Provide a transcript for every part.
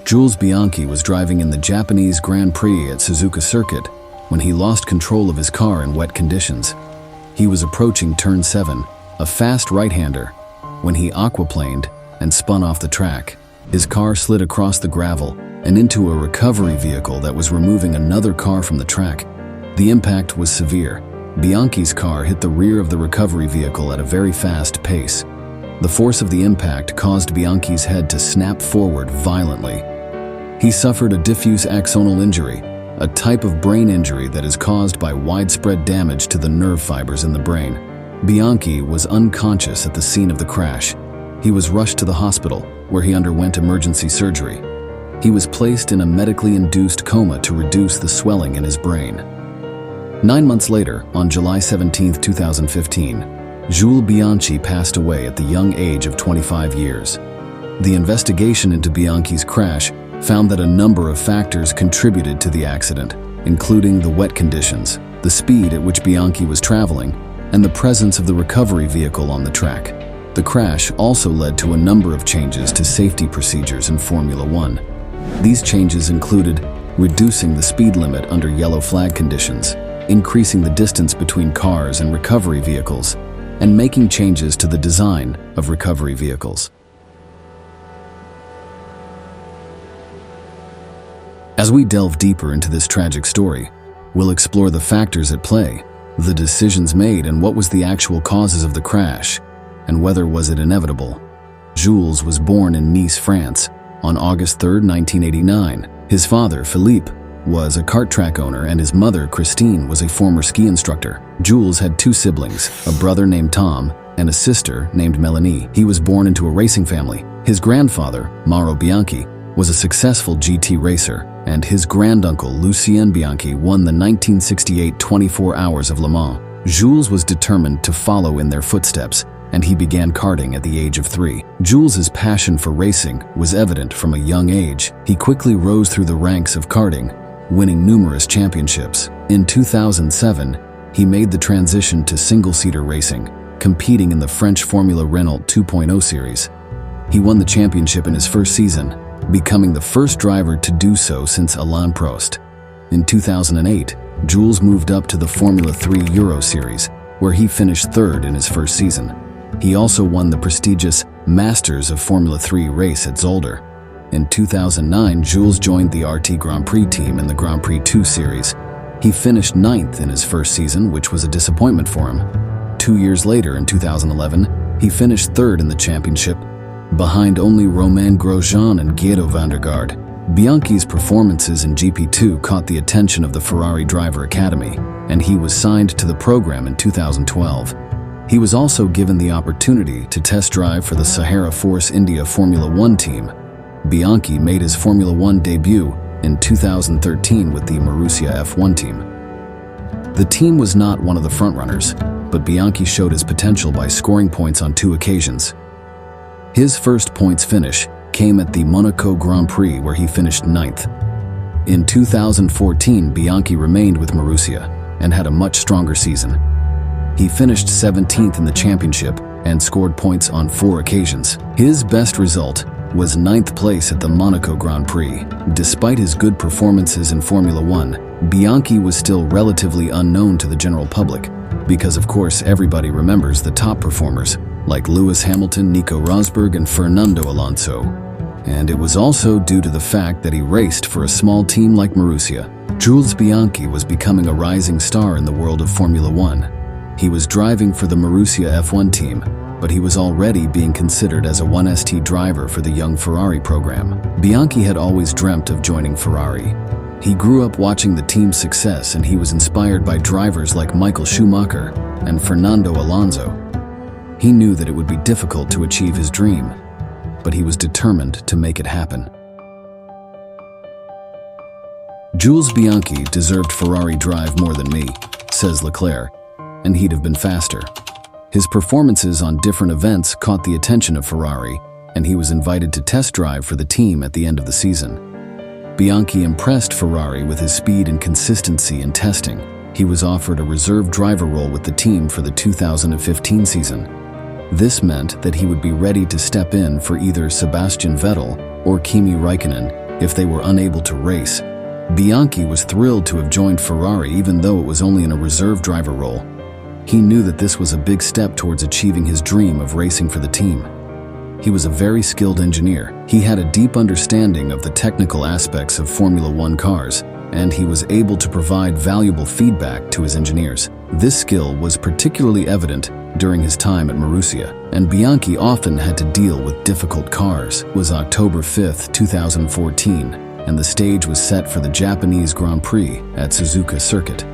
Jules Bianchi was driving in the Japanese Grand Prix at Suzuka circuit when he lost control of his car in wet conditions. He was approaching turn 7, a fast right-hander, when he aquaplaned and spun off the track. His car slid across the gravel and into a recovery vehicle that was removing another car from the track. The impact was severe. Bianchi's car hit the rear of the recovery vehicle at a very fast pace. The force of the impact caused Bianchi's head to snap forward violently. He suffered a diffuse axonal injury, a type of brain injury that is caused by widespread damage to the nerve fibers in the brain. Bianchi was unconscious at the scene of the crash. He was rushed to the hospital, where he underwent emergency surgery. He was placed in a medically induced coma to reduce the swelling in his brain. 9 months later, on July 17, 2015, Jules Bianchi passed away at the young age of 25 years. The investigation into Bianchi's crash found that a number of factors contributed to the accident, including the wet conditions, the speed at which Bianchi was traveling, and the presence of the recovery vehicle on the track. The crash also led to a number of changes to safety procedures in Formula One. These changes included reducing the speed limit under yellow flag conditions, increasing the distance between cars and recovery vehicles, and making changes to the design of recovery vehicles. As we delve deeper into this tragic story, we'll explore the factors at play, the decisions made, and what was the actual causes of the crash, and whether was it inevitable. Jules was born in Nice, France, on August 3, 1989. His father, Philippe, was a kart track owner, and his mother, Christine, was a former ski instructor. Jules had 2 siblings, a brother named Tom and a sister named Melanie. He was born into a racing family. His grandfather, Mauro Bianchi, was a successful GT racer, and his granduncle, Lucien Bianchi, won the 1968 24 Hours of Le Mans. Jules was determined to follow in their footsteps, and he began karting at the age of 3. Jules's passion for racing was evident from a young age. He quickly rose through the ranks of karting, winning numerous championships. In 2007, he made the transition to single-seater racing, competing in the French Formula Renault 2.0 series. He won the championship in his first season, becoming the first driver to do so since Alain Prost. In 2008, Jules moved up to the Formula 3 Euro Series, where he finished 3rd in his first season. He also won the prestigious Masters of Formula 3 race at Zolder. In 2009, Jules joined the RT Grand Prix team in the Grand Prix 2 series. He finished 9th in his first season, which was a disappointment for him. 2 years later, in 2011, he finished 3rd in the championship, behind only Romain Grosjean and Guido van der Garde. Bianchi's performances in GP2 caught the attention of the Ferrari Driver Academy, and he was signed to the program in 2012. He was also given the opportunity to test drive for the Sahara Force India Formula One team. Bianchi made his Formula One debut in 2013 with the Marussia F1 team. The team was not one of the frontrunners, but Bianchi showed his potential by scoring points on 2 occasions. His first points finish came at the Monaco Grand Prix, where he finished 9th. In 2014, Bianchi remained with Marussia and had a much stronger season. He finished 17th in the championship and scored points on 4 occasions. His best result was 9th place at the Monaco Grand Prix. Despite his good performances in Formula One, Bianchi was still relatively unknown to the general public, because of course everybody remembers the top performers like Lewis Hamilton, Nico Rosberg, and Fernando Alonso. And it was also due to the fact that he raced for a small team like Marussia. Jules Bianchi was becoming a rising star in the world of Formula One. He was driving for the Marussia F1 team, but he was already being considered as a 1ST driver for the young Ferrari program. Bianchi had always dreamt of joining Ferrari. He grew up watching the team's success, and he was inspired by drivers like Michael Schumacher and Fernando Alonso. He knew that it would be difficult to achieve his dream, but he was determined to make it happen. Jules Bianchi deserved Ferrari drive more than me, says Leclerc, and he'd have been faster. His performances on different events caught the attention of Ferrari, and he was invited to test drive for the team at the end of the season. Bianchi impressed Ferrari with his speed and consistency in testing. He was offered a reserve driver role with the team for the 2015 season. This meant that he would be ready to step in for either Sebastian Vettel or Kimi Räikkönen if they were unable to race. Bianchi was thrilled to have joined Ferrari even though it was only in a reserve driver role. He knew that this was a big step towards achieving his dream of racing for the team. He was a very skilled engineer. He had a deep understanding of the technical aspects of Formula One cars, and he was able to provide valuable feedback to his engineers. This skill was particularly evident during his time at Marussia, and Bianchi often had to deal with difficult cars. It was October 5, 2014, and the stage was set for the Japanese Grand Prix at Suzuka circuit.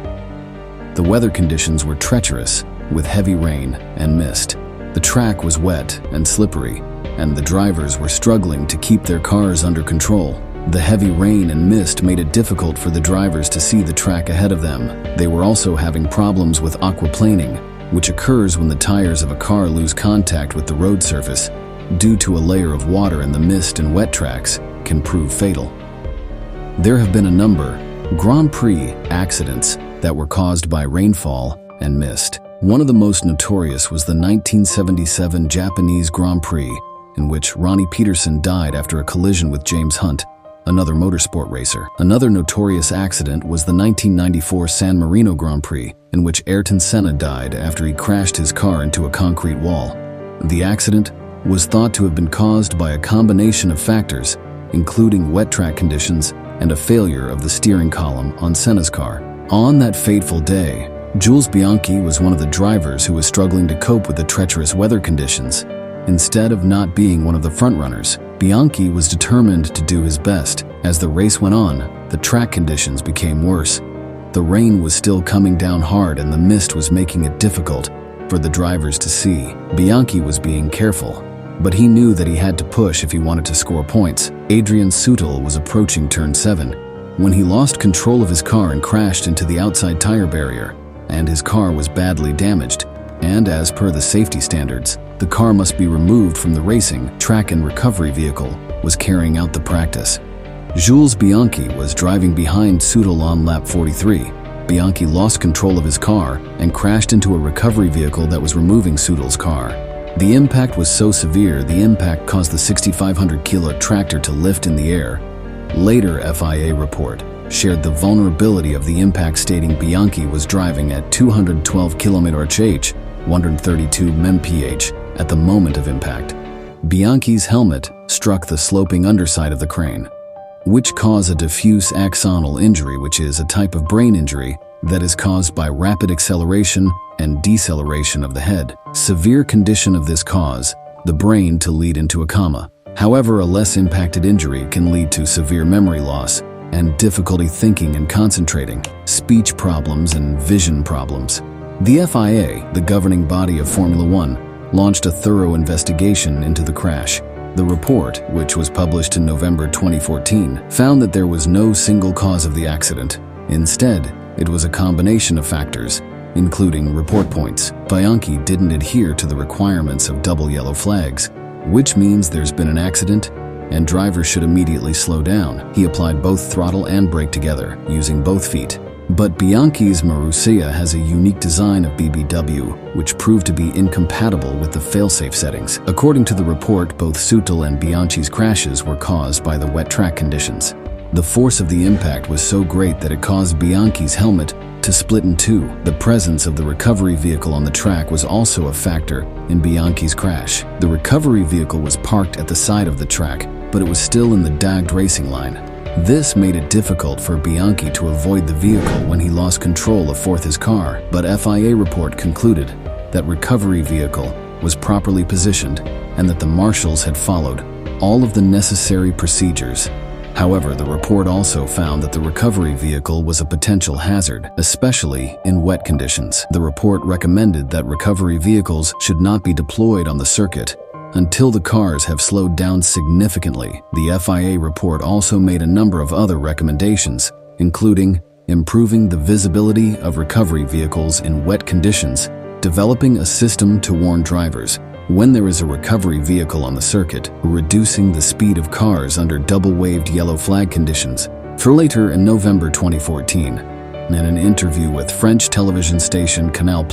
The weather conditions were treacherous, with heavy rain and mist. The track was wet and slippery, and the drivers were struggling to keep their cars under control. The heavy rain and mist made it difficult for the drivers to see the track ahead of them. They were also having problems with aquaplaning, which occurs when the tires of a car lose contact with the road surface due to a layer of water in the mist, and wet tracks can prove fatal. There have been a number of Grand Prix accidents that were caused by rainfall and mist. One of the most notorious was the 1977 Japanese Grand Prix, in which Ronnie Peterson died after a collision with James Hunt, another motorsport racer. Another notorious accident was the 1994 San Marino Grand Prix, in which Ayrton Senna died after he crashed his car into a concrete wall. The accident was thought to have been caused by a combination of factors, including wet track conditions and a failure of the steering column on Senna's car. On that fateful day, Jules Bianchi was one of the drivers who was struggling to cope with the treacherous weather conditions. Instead of not being one of the frontrunners, Bianchi was determined to do his best. As the race went on, the track conditions became worse. The rain was still coming down hard and the mist was making it difficult for the drivers to see. Bianchi was being careful, but he knew that he had to push if he wanted to score points. Adrian Sutil was approaching turn 7 when he lost control of his car and crashed into the outside tire barrier, and his car was badly damaged. And as per the safety standards, the car must be removed from the racing track and recovery vehicle was carrying out the practice. Jules Bianchi was driving behind Sutil on lap 43. Bianchi lost control of his car and crashed into a recovery vehicle that was removing Sutil's car. The impact was so severe, the impact caused the 6,500-kilo tractor to lift in the air. Later FIA report shared the vulnerability of the impact, stating Bianchi was driving at 212 km/h, 132 mph at the moment of impact. Bianchi's helmet struck the sloping underside of the crane, which caused a diffuse axonal injury, which is a type of brain injury that is caused by rapid acceleration and deceleration of the head. Severe condition of this cause the brain to lead into a coma. However, a less impacted injury can lead to severe memory loss and difficulty thinking and concentrating, speech problems and vision problems. The FIA, the governing body of Formula One, launched a thorough investigation into the crash. The report, which was published in November 2014, found that there was no single cause of the accident. Instead, it was a combination of factors, including report points. Bianchi didn't adhere to the requirements of double yellow flags, which means there's been an accident and drivers should immediately slow down. He applied both throttle and brake together, using both feet. But Bianchi's Marussia has a unique design of BBW, which proved to be incompatible with the failsafe settings. According to the report, both Sutil and Bianchi's crashes were caused by the wet track conditions. The force of the impact was so great that it caused Bianchi's helmet to split in two. The presence of the recovery vehicle on the track was also a factor in Bianchi's crash. The recovery vehicle was parked at the side of the track, but it was still in the dagged racing line. This made it difficult for Bianchi to avoid the vehicle when he lost control of his car, but FIA report concluded that recovery vehicle was properly positioned and that the marshals had followed all of the necessary procedures. However, the report also found that the recovery vehicle was a potential hazard, especially in wet conditions. The report recommended that recovery vehicles should not be deployed on the circuit until the cars have slowed down significantly. The FIA report also made a number of other recommendations, including improving the visibility of recovery vehicles in wet conditions, developing a system to warn drivers when there is a recovery vehicle on the circuit, reducing the speed of cars under double-waved yellow flag conditions. For later in November 2014, in an interview with French television station Canal+,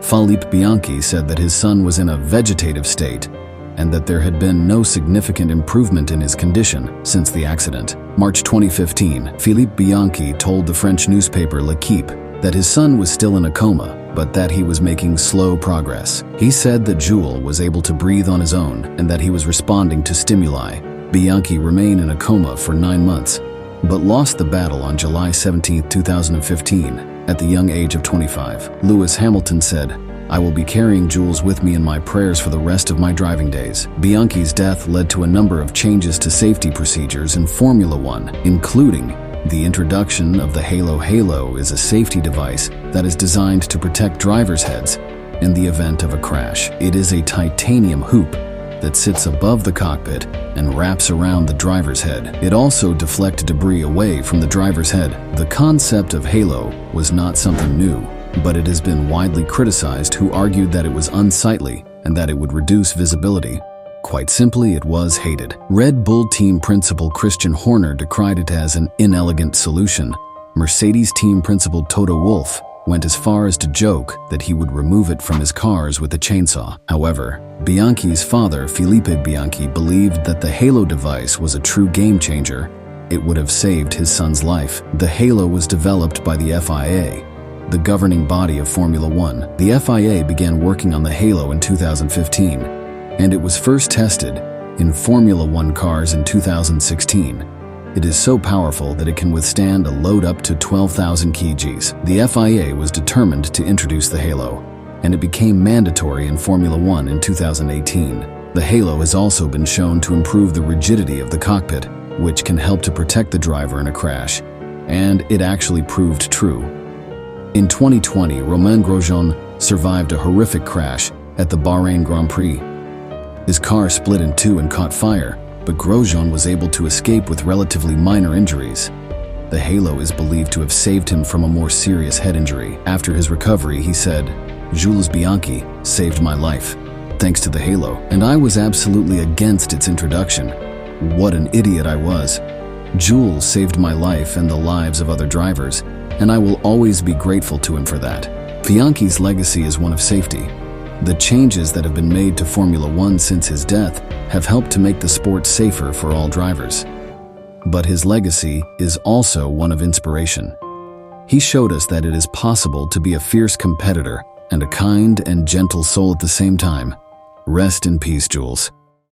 Philippe Bianchi said that his son was in a vegetative state and that there had been no significant improvement in his condition since the accident. March 2015, Philippe Bianchi told the French newspaper L'Equipe that his son was still in a coma, but that he was making slow progress. He said that Jules was able to breathe on his own and that he was responding to stimuli. Bianchi remained in a coma for 9 months, but lost the battle on July 17, 2015, at the young age of 25. Lewis Hamilton said, "I will be carrying Jules with me in my prayers for the rest of my driving days." Bianchi's death led to a number of changes to safety procedures in Formula One, including the introduction of the Halo. Halo is a safety device that is designed to protect drivers' heads in the event of a crash. It is a titanium hoop that sits above the cockpit and wraps around the driver's head. It also deflects debris away from the driver's head. The concept of halo was not something new, but it has been widely criticized, who argued that it was unsightly and that it would reduce visibility. Quite simply, it was hated. Red Bull team principal Christian Horner decried it as an inelegant solution. Mercedes team principal Toto Wolff went as far as to joke that he would remove it from his cars with a chainsaw. However, Bianchi's father, Filippo Bianchi, believed that the Halo device was a true game changer. It would have saved his son's life. The Halo was developed by the FIA, the governing body of Formula One. The FIA began working on the Halo in 2015, and it was first tested in Formula One cars in 2016. It is so powerful that it can withstand a load up to 12,000 kgs. The FIA was determined to introduce the Halo, and it became mandatory in Formula One in 2018. The Halo has also been shown to improve the rigidity of the cockpit, which can help to protect the driver in a crash, and it actually proved true. In 2020, Romain Grosjean survived a horrific crash at the Bahrain Grand Prix. His car split in two and caught fire, but Grosjean was able to escape with relatively minor injuries. The Halo is believed to have saved him from a more serious head injury. After his recovery, he said, "Jules Bianchi saved my life, thanks to the Halo, and I was absolutely against its introduction. What an idiot I was. Jules saved my life and the lives of other drivers, and I will always be grateful to him for that." Bianchi's legacy is one of safety. The changes that have been made to Formula One since his death have helped to make the sport safer for all drivers. But his legacy is also one of inspiration. He showed us that it is possible to be a fierce competitor and a kind and gentle soul at the same time. Rest in peace, Jules.